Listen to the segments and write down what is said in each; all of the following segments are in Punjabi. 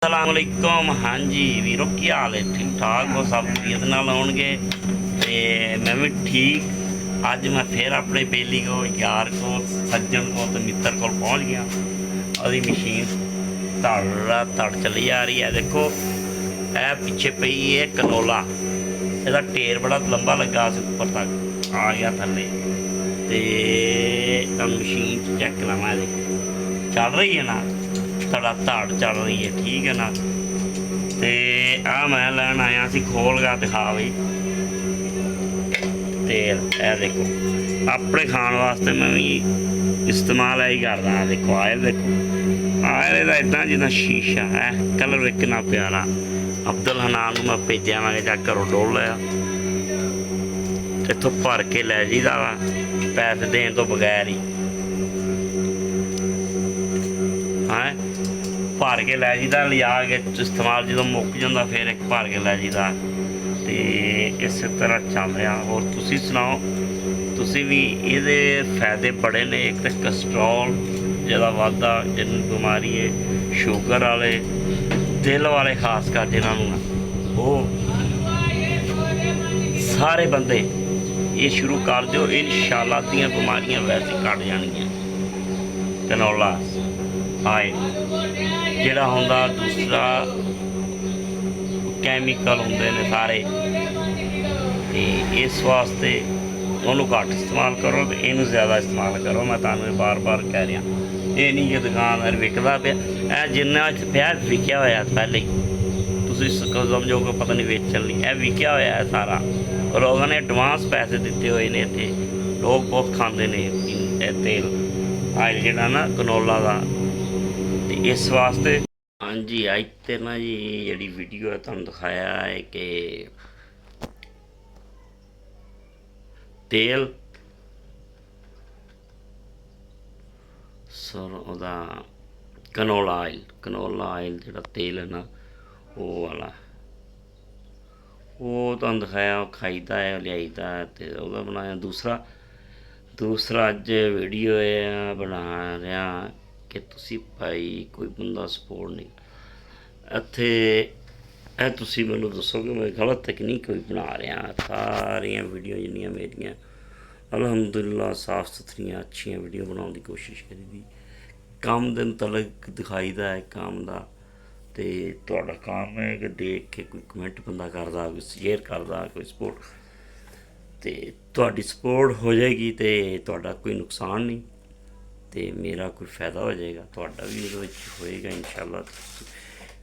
असलाकुम। हाँ जी वीरो, की हाल है? ठीक ठाक हो? सब खरीद नाल आउणगे ते मैं भी ठीक। अज मैं फिर अपने बेली को, यार को, सज्जन को तो मित्र को पहुँच गया। और मशीन धड़ चली जा रही है। देखो ए पिछे पई है कनोला, ਇਹਦਾ ਢੇਰ बड़ा लंबा लगा से उपर तक आ गया थले। तो मशीन चेक करावा, देखो चल रही है ना, धड़ा धड़ चल रही है, ठीक है ना। तो आ मैं लैन आया सी, खोल का दिखा बई तेल। ए देखो अपने खाने वास्ते मैं भी इस्तेमाल ही करदा। देखो आयल, देखो आयल का इदा जिदा शीशा है, कलर कितना प्यारा। अब्दुल हनान मैं भेजा, मैं जा घरों डोल लिया। इतों भर के लै जीदा वा, पैसे देने तो बगैर ही। है भर के लै जीदा, लिया के इस्तेमाल जो मुक जाता फिर एक भर के लै जीदा। तो इस तरह चल रहा। और तुसी सुनाओ, तुसी भी ये फायदे बड़े ने। एक तो कोलेस्ट्रॉल ज़्यादा वादा, जिन बीमारी है शुगर वाले, दिल वाले खास कर जिन्होंने, वो सारे बंदे ये शुरू कर दो, इंशाअल्लाह दियां बीमारियां वैसे घट जानियां। कनोला आयल जिहड़ा हुंदा, दूसरा कैमिकल होंदे ने सारे, ते इस वास्ते उन्होंने घट इस्तेमाल करो तो इनू ज़्यादा इस्तेमाल करो। मैं तुहानूं बार बार कह रहा, ये नहीं कि दुकानदार विकदा पिया। जिन्ना पिया विकिया होया पहले ही, तुसीं समझो कि पता नहीं वेचन नहीं, यह विकिया होया है सारा। लोगों ने एडवांस पैसे दिते हुए ने। इत्थे लोग बहुत खाते हैं तेल आयल जिहड़ा ना कनोला का। ते इस वास्ते हाँ जी, अज तो ना जी जी वीडियो है तुहानूं दिखाया है कि तेल सर ओदा कनोला आयल जिहड़ा तेल है ना, वो वाला वो तुहानूं दिखाया, वो खाईदा है, लियाईदा है, तो ओहदा बनाया। दूसरा अज वीडियो है बना रहा कि तुसी भाई कोई बंदा सपोर्ट नहीं इत्थे। ਇਹ ਤੁਸੀਂ ਮੈਨੂੰ ਦੱਸੋ ਕਿ मैं गलत तकनीक कोई बना रहा। सारिया वीडियो जिन्नियां मेरियां अलहमदुलिल्लाह साफ सुथरियां अच्छियां वीडियो बनाने की कोशिश करी दी। काम दे मुतलक दिखाईदा है काम का। तो तुहाडा काम है कि देख के कोई कमेंट बंदा करदा, कोई शेयर करदा, कोई सपोर्ट, तो तुहाडी सपोर्ट हो जाएगी तो तुहाडा कोई नुकसान नहीं, तो मेरा कोई फायदा हो जाएगा, तुहाडा भी ਉਹਦੇ ਵਿੱਚ होएगा इंशाअल्लाह।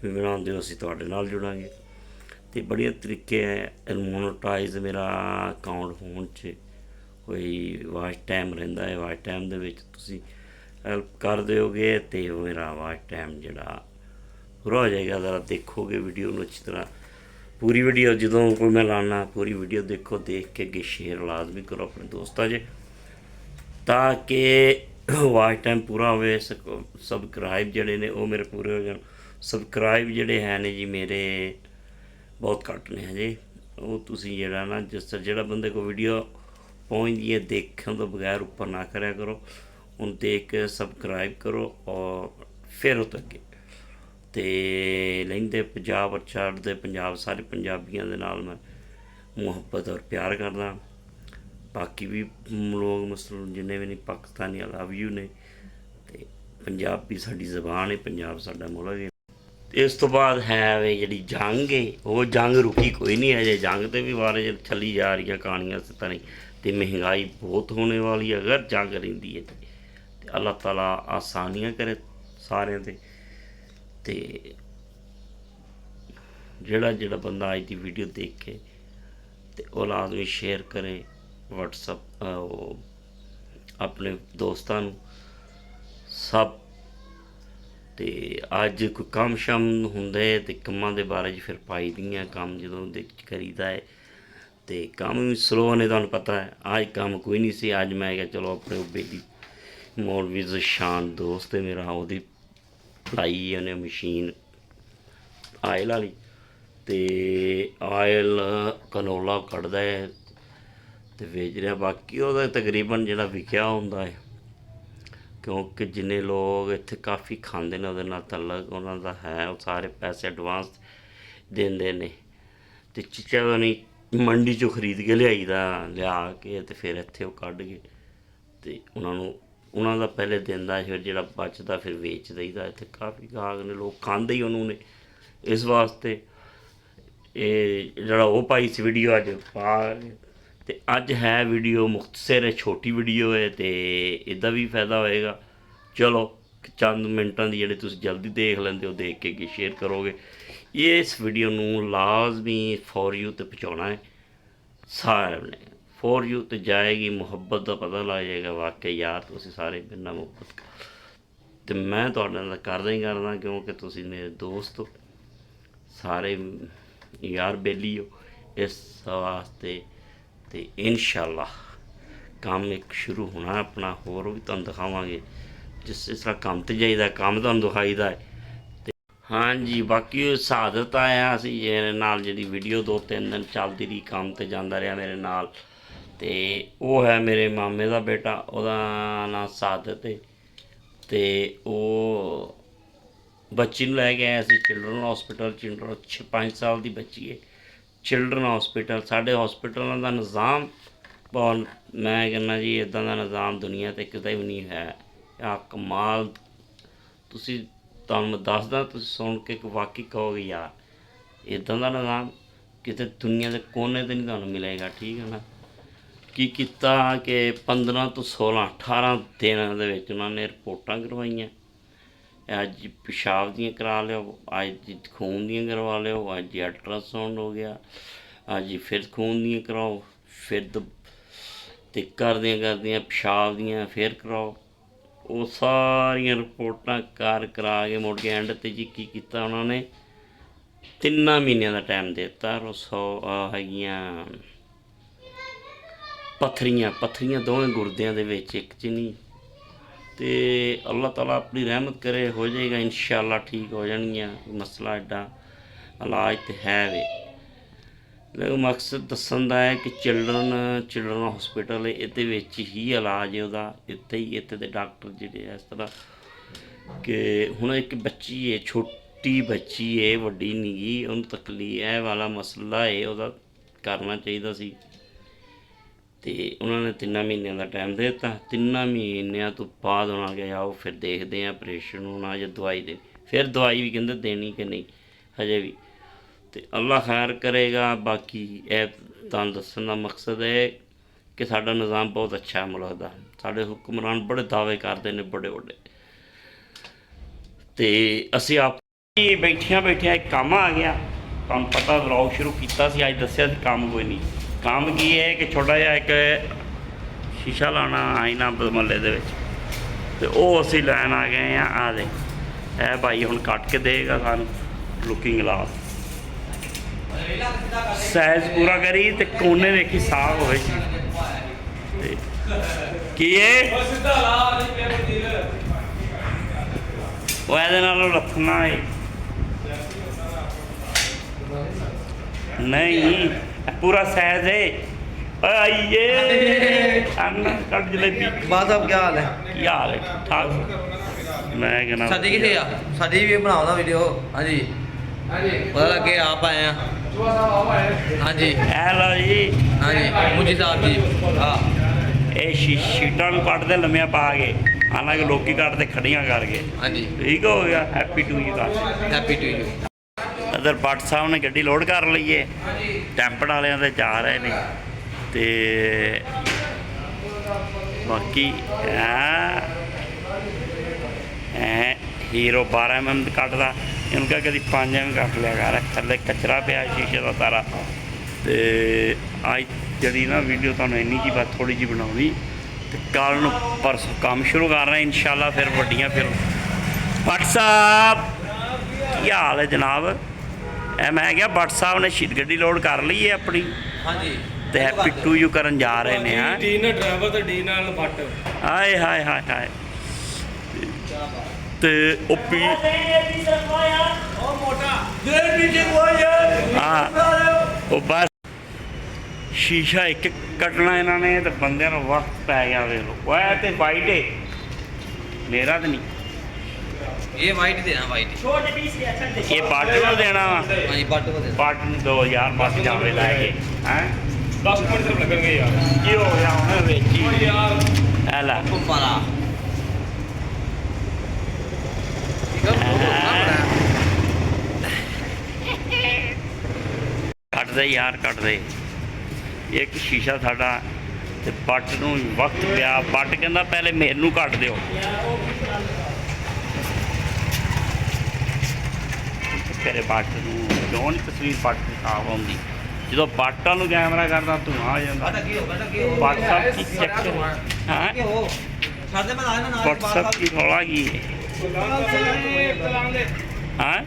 भी बनाते हो, असीं तुहाडे नाल जुड़ांगे। तो बड़े तरीके है मोनोटाइज मेरा अकाउंट होने च। कोई वाच टाइम रहिंदा है, वाच टाइम दे विच तुसीं हेल्प कर दोगे तो मेरा वाच टाइम जिहड़ा पूरा हो जाएगा। ज़रा देखोगे वीडियो में अच्छी तरह, पूरी वीडियो जो कोई मैं लाना, पूरी वीडियो देखो, देख के अगे शेयर लाजमी करो अपने दोस्तों च, ताकि वाच टाइम पूरा हो। सबसक्राइब जोड़े ने वो मेरे पूरे हो जाए। सबसक्राइब जोड़े हैं ने जी मेरे बहुत घट ने हजे। वो तुसीं जिहड़ा ना, जिस जिहड़ा बंदे को वीडियो पहुँचती है देखने तो बगैर ऊपर ना करया करो, उन देख के सबसक्राइब करो और फिर उत अगे। तो लहिंदे पंजाब छड्डदे पंजाब, सारे पंजाबियों के नाल मैं मुहब्बत और प्यार करदा। बाकी भी लोग मुसलमान जिन्ने भी नहीं, पाकिस्तानी लव यू ने। तो पंजाबी साडी जबान है, पंजाब साडा मुल्क है। इस तो बाद है वे जी जंग है, वो जंग रुकी कोई नहीं है। जंग तो भी बारे चली जा रही है कहानियां इस तरह। तो महंगाई बहुत होने वाली है अगर जंग रही है तो अल्लाह ताला आसानियां करे सारे ते। तो जेड़ा जेड़ा बंदा अज की वीडियो देखे तो वो लाजमी शेयर करे व्हाट्सअप अपने दोस्तों सब। तो अज कोई कम शम होंगे तो कमां के बारे फिर पाई दियाँ कम जो करीदा है। तो कम भी स्लो ने, तुहानूं पता है अज कम कोई नहीं सी। अज मैं क्या चलो अपने बेली मौलवी ज़शान दोस्त है मेरा, वो लाई उन्हें मशीन आयल वाली। तो आयल कनोला कढ़दा है तो बेच रहा। बाकी वो तकरीबन जो विकया होंदा है ਕਿਉਂਕਿ ਜਿੰਨੇ ਲੋਕ ਇੱਥੇ ਕਾਫੀ ਖਾਂਦੇ ਨੇ ਉਹਦੇ ਨਾਲ ਤਾਲੁਕ ਉਹਨਾਂ ਦਾ ਹੈ, ਉਹ ਸਾਰੇ ਪੈਸੇ ਐਡਵਾਂਸ ਦਿੰਦੇ ਨੇ। ਅਤੇ ਚੀਜ਼ਾਂ ਦਾ ਨਹੀਂ ਮੰਡੀ 'ਚੋਂ ਖਰੀਦ ਕੇ ਲਿਆ ਕੇ ਅਤੇ ਫਿਰ ਇੱਥੇ ਉਹ ਕੱਢ ਕੇ ਅਤੇ ਉਹਨਾਂ ਦਾ ਪਹਿਲੇ ਦਿੰਦਾ, ਫਿਰ ਜਿਹੜਾ ਬਚਦਾ ਫਿਰ ਵੇਚ ਦਈਦਾ। ਇੱਥੇ ਕਾਫੀ ਗਾਹਕ ਨੇ, ਲੋਕ ਖਾਂਦੇ ਹੀ ਉਹਨੂੰ ਨੇ। ਇਸ ਵਾਸਤੇ ਇਹ ਜਿਹੜਾ ਉਹ ਪਾਈ ਸੀ ਵੀਡੀਓ ਅੱਜ ਪਾ, ਅਤੇ ਅੱਜ ਹੈ ਵੀਡੀਓ ਮੁਖਤਸਰ ਹੈ, ਛੋਟੀ ਵੀਡੀਓ ਹੈ ਅਤੇ ਇਹਦਾ ਵੀ ਫਾਇਦਾ ਹੋਏਗਾ। ਚਲੋ ਚੰਦ ਮਿੰਟਾਂ ਦੀ ਜਿਹੜੇ ਤੁਸੀਂ ਜਲਦੀ ਦੇਖ ਲੈਂਦੇ ਹੋ, ਦੇਖ ਕੇ ਸ਼ੇਅਰ ਕਰੋਗੇ। ਇਸ ਵੀਡੀਓ ਨੂੰ ਲਾਜ਼ਮੀ ਫੋਰ ਯੂ 'ਤੇ ਪਹੁੰਚਾਉਣਾ ਹੈ ਸਾਰਿਆਂ ਨੇ। ਫੋਰ ਯੂ 'ਤੇ ਜਾਏਗੀ, ਮੁਹੱਬਤ ਦਾ ਪਤਾ ਲੱਗ ਜਾਏਗਾ, ਵਾਕਈ ਯਾਰ ਤੁਸੀਂ ਸਾਰੇ ਮੇਰੇ ਨਾਲ ਮੁਹੱਬਤ। ਅਤੇ ਮੈਂ ਤੁਹਾਡੇ ਨਾਲ ਕਰਦਾ ਹੀ ਕਰਦਾ, ਕਿਉਂਕਿ ਤੁਸੀਂ ਮੇਰੇ ਦੋਸਤ ਹੋ, ਸਾਰੇ ਯਾਰ ਬੇਲੀ ਹੋ। ਇਸ ਵਾਸਤੇ ਅਤੇ ਇਨਸ਼ਾਅੱਲਾ ਕੰਮ ਇੱਕ ਸ਼ੁਰੂ ਹੋਣਾ ਆਪਣਾ, ਹੋਰ ਵੀ ਤੁਹਾਨੂੰ ਦਿਖਾਵਾਂਗੇ। ਜਿਸ ਤਰ੍ਹਾਂ ਕੰਮ 'ਤੇ ਜਾਈਦਾ, ਕੰਮ ਤੁਹਾਨੂੰ ਦਿਖਾਈਦਾ ਹੈ। ਅਤੇ ਹਾਂਜੀ, ਬਾਕੀ ਸ਼ਹਾਦਤ ਆਇਆ ਸੀ ਇਹਦੇ ਨਾਲ, ਜਿਹੜੀ ਵੀਡੀਓ 2-3 ਦਿਨ ਚੱਲਦੀ ਰਹੀ, ਕੰਮ 'ਤੇ ਜਾਂਦਾ ਰਿਹਾ ਮੇਰੇ ਨਾਲ। ਅਤੇ ਉਹ ਹੈ ਮੇਰੇ ਮਾਮੇ ਦਾ ਬੇਟਾ, ਉਹਦਾ ਨਾਂ ਸ਼ਹਾਦਤ ਹੈ। ਅਤੇ ਉਹ ਬੱਚੀ ਨੂੰ ਲੈ ਕੇ ਆਇਆ ਸੀ ਚਿਲਡਰਨ ਹੋਸਪਿਟਲ। 5 ਸਾਲ ਦੀ ਬੱਚੀ ਹੈ, ਚਿਲਡਰਨ ਹੋਸਪਿਟਲ। ਸਾਡੇ ਹੋਸਪਿਟਲਾਂ ਦਾ ਨਿਜ਼ਾਮ ਬਹੁਤ, ਮੈਂ ਕਹਿੰਦਾ ਜੀ ਇੱਦਾਂ ਦਾ ਨਿਜ਼ਾਮ ਦੁਨੀਆ 'ਤੇ ਕਿਤੇ ਵੀ ਨਹੀਂ ਹੈ। ਆ ਕਮਾਲ, ਤੁਹਾਨੂੰ ਮੈਂ ਦੱਸਦਾ, ਤੁਸੀਂ ਸੁਣ ਕੇ ਵਾਕਈ ਕਹੋਗੇ ਯਾਰ ਇੱਦਾਂ ਦਾ ਨਿਜ਼ਾਮ ਕਿਤੇ ਦੁਨੀਆ ਦੇ ਕੋਨੇ 'ਤੇ ਨਹੀਂ ਤੁਹਾਨੂੰ ਮਿਲੇਗਾ। ਠੀਕ ਹੈ ਨਾ। ਕੀ ਕੀਤਾ ਕਿ 15 ਤੋਂ 16 18 ਦਿਨਾਂ ਦੇ ਵਿੱਚ ਉਹਨਾਂ ਨੇ ਰਿਪੋਰਟਾਂ ਕਰਵਾਈਆਂ। ਅੱਜ ਪਿਸ਼ਾਬ ਦੀਆਂ ਕਰਾ ਲਿਓ, ਅੱਜ ਖੂਨ ਦੀਆਂ ਕਰਵਾ ਲਿਓ, ਅੱਜ ਅਲਟਰਾਸਾਊਂਡ ਹੋ ਗਿਆ, ਅੱਜ ਫਿਰ ਖੂਨ ਦੀਆਂ ਕਰਾਓ, ਫਿਰ ਅਤੇ ਕਰਦਿਆਂ ਪਿਸ਼ਾਬ ਦੀਆਂ ਫਿਰ ਕਰਾਓ। ਉਹ ਸਾਰੀਆਂ ਰਿਪੋਰਟਾਂ ਕਰਾ ਕੇ ਮੁੜ ਕੇ ਐਂਡ 'ਤੇ ਜੀ ਕੀ ਕੀਤਾ ਉਹਨਾਂ ਨੇ, 3 ਮਹੀਨਿਆਂ ਦਾ ਟਾਈਮ ਦੇ ਦਿੱਤਾ। ਹੈਗੀਆਂ ਪੱਥਰੀਆਂ ਦੋਵੇਂ ਗੁਰਦਿਆਂ ਦੇ ਵਿੱਚ, ਇੱਕ 'ਚ ਨਹੀਂ। ਅਤੇ ਅੱਲਾਹ ਤਾਲਾ ਆਪਣੀ ਰਹਿਮਤ ਕਰੇ, ਹੋ ਜਾਏਗਾ ਇਨਸ਼ਾਅੱਲਾ, ਠੀਕ ਹੋ ਜਾਣਗੀਆਂ। ਮਸਲਾ ਐਡਾ ਇਲਾਜ ਤਾਂ ਹੈ ਵੇ, ਲੇਕਿਨ ਮਕਸਦ ਦੱਸਣ ਦਾ ਹੈ ਕਿ ਚਿਲਡਰਨ ਹੋਸਪਿਟਲ ਹੈ, ਇਹਦੇ ਵਿੱਚ ਹੀ ਇਲਾਜ ਹੈ ਉਹਦਾ। ਇੱਥੇ ਦੇ ਡਾਕਟਰ ਜਿਹੜੇ ਇਸ ਤਰ੍ਹਾਂ ਕਿ ਹੁਣ ਇੱਕ ਬੱਚੀ ਹੈ, ਛੋਟੀ ਬੱਚੀ ਹੈ, ਵੱਡੀ ਨਹੀਂ ਗੀ, ਉਹਨੂੰ ਤਕਲੀਫ ਇਹ ਵਾਲਾ ਮਸਲਾ ਹੈ, ਉਹਦਾ ਕਰਨਾ ਚਾਹੀਦਾ ਸੀ। ਅਤੇ ਉਹਨਾਂ ਨੇ 3 ਮਹੀਨਿਆਂ ਦਾ ਟਾਈਮ ਦੇ ਦਿੱਤਾ। 3 ਮਹੀਨਿਆਂ ਤੋਂ ਬਾਅਦ ਉਹਨਾਂ ਕਿਹਾ ਆਓ ਫਿਰ ਦੇਖਦੇ ਹਾਂ ਆਪਰੇਸ਼ਨ ਹੋਣਾ ਜਾਂ ਦਵਾਈ ਦੇ। ਫਿਰ ਦਵਾਈ ਵੀ ਕਹਿੰਦੇ ਦੇਣੀ ਕਿ ਨਹੀਂ ਹਜੇ ਵੀ, ਅਤੇ ਅੱਲਾ ਖੈਰ ਕਰੇਗਾ। ਬਾਕੀ ਇਹ ਤੁਹਾਨੂੰ ਦੱਸਣ ਦਾ ਮਕਸਦ ਹੈ ਕਿ ਸਾਡਾ ਨਿਜ਼ਾਮ ਬਹੁਤ ਅੱਛਾ ਹੈ ਮੁਲਕ ਦਾ। ਸਾਡੇ ਹੁਕਮਰਾਨ ਬੜੇ ਦਾਅਵੇ ਕਰਦੇ ਨੇ ਵੱਡੇ, ਅਤੇ ਅਸੀਂ ਆਪ ਹੀ ਬੈਠਿਆਂ ਇੱਕ ਕੰਮ ਆ ਗਿਆ। ਤੁਹਾਨੂੰ ਪਤਾ ਵਲੌਗ ਸ਼ੁਰੂ ਕੀਤਾ ਸੀ, ਅੱਜ ਦੱਸਿਆ ਸੀ ਕੰਮ ਕੋਈ ਨਹੀਂ। ਕੰਮ ਕੀ ਹੈ ਕਿ ਛੋਟਾ ਜਿਹਾ ਇੱਕ ਸ਼ੀਸ਼ਾ ਲਾਉਣਾ ਆਈਨਾ ਮਹੱਲੇ ਦੇ ਵਿੱਚ, ਅਤੇ ਉਹ ਅਸੀਂ ਲੈਣ ਆ ਗਏ ਹਾਂ। ਆ ਦੇ ਇਹ ਭਾਈ ਹੁਣ ਕੱਟ ਕੇ ਦੇਗਾ ਸਾਨੂੰ ਲੁਕਿੰਗ ਗਲਾਸ, ਸਾਈਜ਼ ਪੂਰਾ ਕਰੀ ਅਤੇ ਕੋਨੇ ਵੇਖੀ ਸਾਫ਼ ਹੋਵੇ। ਅਤੇ ਕੀ ਹੈ ਉਹ ਇਹਦੇ ਨਾਲ ਰੱਖਣਾ ਹੈ ਨਹੀਂ, ਪੂਰਾ ਸਾਈਜ਼ ਹੈ। ਆਈਏ ਕੱਟ ਜਲੇਬੀ। ਬਾਦ ਸਾਹਿਬ ਕੀ ਹਾਲ ਹੈ? ਕੀ ਹਾਲ ਹੈ? ਠੀਕ ਠਾਕ। ਮੈਂ ਕਹਿੰਦਾ ਸਾਡੀ ਕਿੱਥੇ ਆ? ਸਾਡੀ ਵੀ ਬਣਾਉਣਾ ਵੀਡੀਓ। ਹਾਂਜੀ ਪਤਾ ਲੱਗੇ ਆਪ ਆਏ ਆ। ਹਾਂਜੀ ਇਹ ਲਓ ਜੀ। ਹਾਂਜੀ ਮੁੰਜੀ ਸਾਹਿਬ ਜੀ। ਹਾਂ ਇਹ ਸ਼ੀਟਾਂ ਨੂੰ ਕੱਢਦੇ ਲੰਮੀਆਂ ਪਾ ਕੇ, ਹਾਲਾਂਕਿ ਲੋਕੀ ਕੱਢਦੇ ਖੜੀਆਂ ਕਰਕੇ। ਹਾਂਜੀ ਠੀਕ ਹੋ ਗਿਆ। ਹੈਪੀ ਟੂ ਯੂ ਦਾ। Happy to you. ਇੱਧਰ ਭੱਟ ਸਾਹਿਬ ਨੇ ਗੱਡੀ ਲੋਡ ਕਰ ਲਈ ਹੈ, ਟੈਂਪੜ ਵਾਲਿਆਂ 'ਤੇ ਜਾ ਰਹੇ ਨੇ। ਅਤੇ ਬਾਕੀ ਹੀਰੋ 12 mm ਕੱਢਦਾ, ਇਹਨੂੰ ਕਿਹਾ ਕਦੀ 5 mm ਕੱਟ ਲਿਆ ਕਰ, ਥੱਲੇ ਕਚਰਾ ਪਿਆ ਸ਼ੀਸ਼ੇ ਦਾ ਸਾਰਾ। ਅਤੇ ਅੱਜ ਜਿਹੜੀ ਨਾ ਵੀਡੀਓ ਤੁਹਾਨੂੰ ਇੰਨੀ ਜਿਹੀ ਬਸ ਥੋੜ੍ਹੀ ਜਿਹੀ ਬਣਾਉਣੀ, ਅਤੇ ਕੱਲ੍ਹ ਨੂੰ ਪਰਸੋਂ ਕੰਮ ਸ਼ੁਰੂ ਕਰ ਰਹੇ ਇਨਸ਼ਾਅੱਲਾ। ਫਿਰ ਵੱਡੀਆਂ ਫਿਰ ਭੱਟ ਸਾਹਿਬ ਕੀ ਹਾਲ ਹੈ ਜਨਾਬ? ਇਹ ਮੈਂ ਕਿਹਾ ਭੱਟ ਸਾਹਿਬ ਨੇ ਗੱਡੀ ਲੋਡ ਕਰ ਲਈ ਹੈ ਆਪਣੀ। ਹਾਂਜੀ ਤੇ ਹੈਪੀ ਟੂ ਯੂ ਕਰਨ ਜਾ ਰਹੇ ਨੇ। ਹਾਂ ਡੀ ਨਾਲ ਡਰਾਈਵਰ ਤੇ ਡੀ ਨਾਲ ਭੱਟ। ਹਾਏ ਹਾਏ ਹਾਏ ਹਾਏ। ਤੇ ਉਹ ਪੀ ਹਾਂ ਉਹ ਬਸ ਸ਼ੀਸ਼ਾ ਇੱਕ ਕੱਟਣਾ ਇਹਨਾਂ ਨੇ, ਤੇ ਬੰਦਿਆਂ ਨੂੰ ਵਕਤ ਪੈ ਗਿਆ। ਵੇਖ ਲਓ ਉਹ ਤੇ ਵਾਈਟ ਹੈ, ਮੇਰਾ ਤਾਂ ਨਹੀਂ ਇਹ ਵਾਈਟ ਦੇਣਾ ਵਾਈਟ ਇਹ ਪੱਟ ਨੂੰ ਦੇਣਾ ਵਾ ਹਾਂਜੀ ਬੱਟ ਕੋ ਦੇਣਾ ਪੱਟ ਨੂੰ 2000 ਬਸ ਜਾਵੇ ਲੈ ਕੇ ਹੈ 10 ਮਿੰਟ ਸਿਰਫ ਲੱਗਣਗੇ ਯਾਰ ਕੀ ਹੋ ਗਿਆ ਹੁਣ ਵੇਚੀ ਓ ਯਾਰ ਐ ਲੈ ਪੰਪਾਲਾ ਕੱਟ ਦੇ ਯਾਰ ਕੱਟ ਦੇ ਇੱਕ ਸ਼ੀਸ਼ਾ ਸਾਡਾ ਤੇ ਪੱਟ ਨੂੰ ਵਕਤ ਪਿਆ ਪੱਟ ਕਹਿੰਦਾ ਪਹਿਲੇ ਮੈਨੂੰ ਕੱਟ ਦਿਓ ਤੇਰੇ ਪੱਟ ਨੂੰ ਕਿਉਂ ਨਹੀਂ ਤਸਵੀਰ ਪੱਟ ਦੀ ਸਾਫ ਆਉਂਦੀ ਜਦੋਂ ਪੱਟਾਂ ਨੂੰ ਕੈਮਰਾ ਕਰਦਾ ਧੂਆਂ ਆ ਜਾਂਦਾ ਬਟਾ ਕੀ ਹੋ WhatsApp ਕੀ ਚੱਕਰ ਹਾਂ ਕੀ ਹੋ ਸਾਡੇ ਮੈਂ ਆਇਆ ਨਾ WhatsApp ਕੀ ਰੌਲਾ ਕੀ ਹੈ ਹਾਂ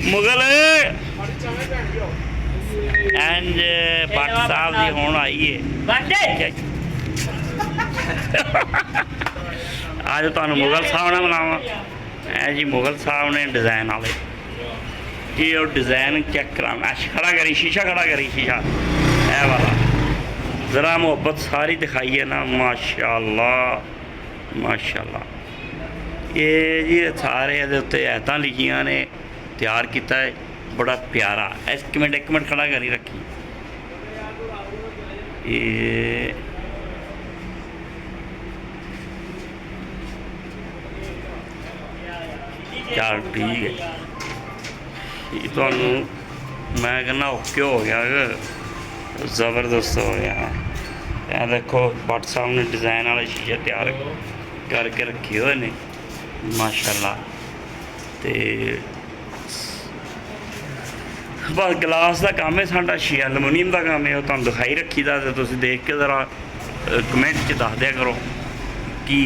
ਮੁਗਲ ਐਂਡ ਭੱਟ ਸਾਹਿਬ ਦੀ ਹੁਣ ਆਈ ਹੈ ਅੱਜ ਤੁਹਾਨੂੰ ਮੁਗਲ ਸਾਹਿਬ ਨਾਲ ਮਿਲਾਵਾਂ ਐ ਜੀ ਮੁਗਲ ਸਾਹਿਬ ਨੇ ਡਿਜ਼ਾਈਨ ਵਾਲੇ ਇਹ ਉਹ ਡਿਜ਼ਾਈਨ ਚੈੱਕ ਕਰਾਉਣਾ ਖੜਾ ਕਰੀ ਸ਼ੀਸ਼ਾ ਖੜਾ ਕਰੀ ਸ਼ੀਸ਼ਾ ਇਹ ਵਾਲਾ ਜ਼ਰਾ ਮੁਹੱਬਤ ਸਾਰੀ ਦਿਖਾਈਏ ਨਾ ਮਾਸ਼ਾਅੱਲਾ ਮਾਸ਼ਾਅੱਲਾ ਇਹ ਜੀ ਸਾਰੇ ਇਹਦੇ ਉੱਤੇ ਐਤਾਂ ਲਿਖੀਆਂ ਨੇ ਤਿਆਰ ਕੀਤਾ ਹੈ ਬੜਾ ਪਿਆਰਾ ਇੱਕ ਮਿੰਟ ਖੜਾ ਕਰੀ ਰੱਖੀ ਇਹ ਚੱਲ ਠੀਕ ਹੈ ਇਹ ਤੁਹਾਨੂੰ ਮੈਂ ਕਹਿੰਦਾ ਓਕੇ ਹੋ ਗਿਆ ਜ਼ਬਰਦਸਤ ਹੋ ਗਿਆ ਇਹ ਦੇਖੋ ਭੱਟ ਸਾਹਿਬ ਨੇ ਡਿਜ਼ਾਈਨ ਵਾਲੇ ਸ਼ੀਸ਼ੇ ਤਿਆਰ ਕਰਕੇ ਰੱਖੇ ਹੋਏ ਨੇ ਮਾਸ਼ਾਅੱਲਾ ਤੇ ਬਸ ਗਲਾਸ ਦਾ ਕੰਮ ਹੈ ਸਾਡਾ ਐਲੂਮੀਨੀਅਮ ਦਾ ਕੰਮ ਹੈ ਉਹ ਤੁਹਾਨੂੰ ਦਿਖਾਈ ਰੱਖੀਦਾ ਤੇ ਤੁਸੀਂ ਦੇਖ ਕੇ ਜ਼ਰਾ ਕਮੈਂਟ 'ਚ ਦੱਸ ਦਿਆ ਕਰੋ ਕੀ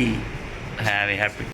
ਹੈ ਵੇ ਹੈਪੀ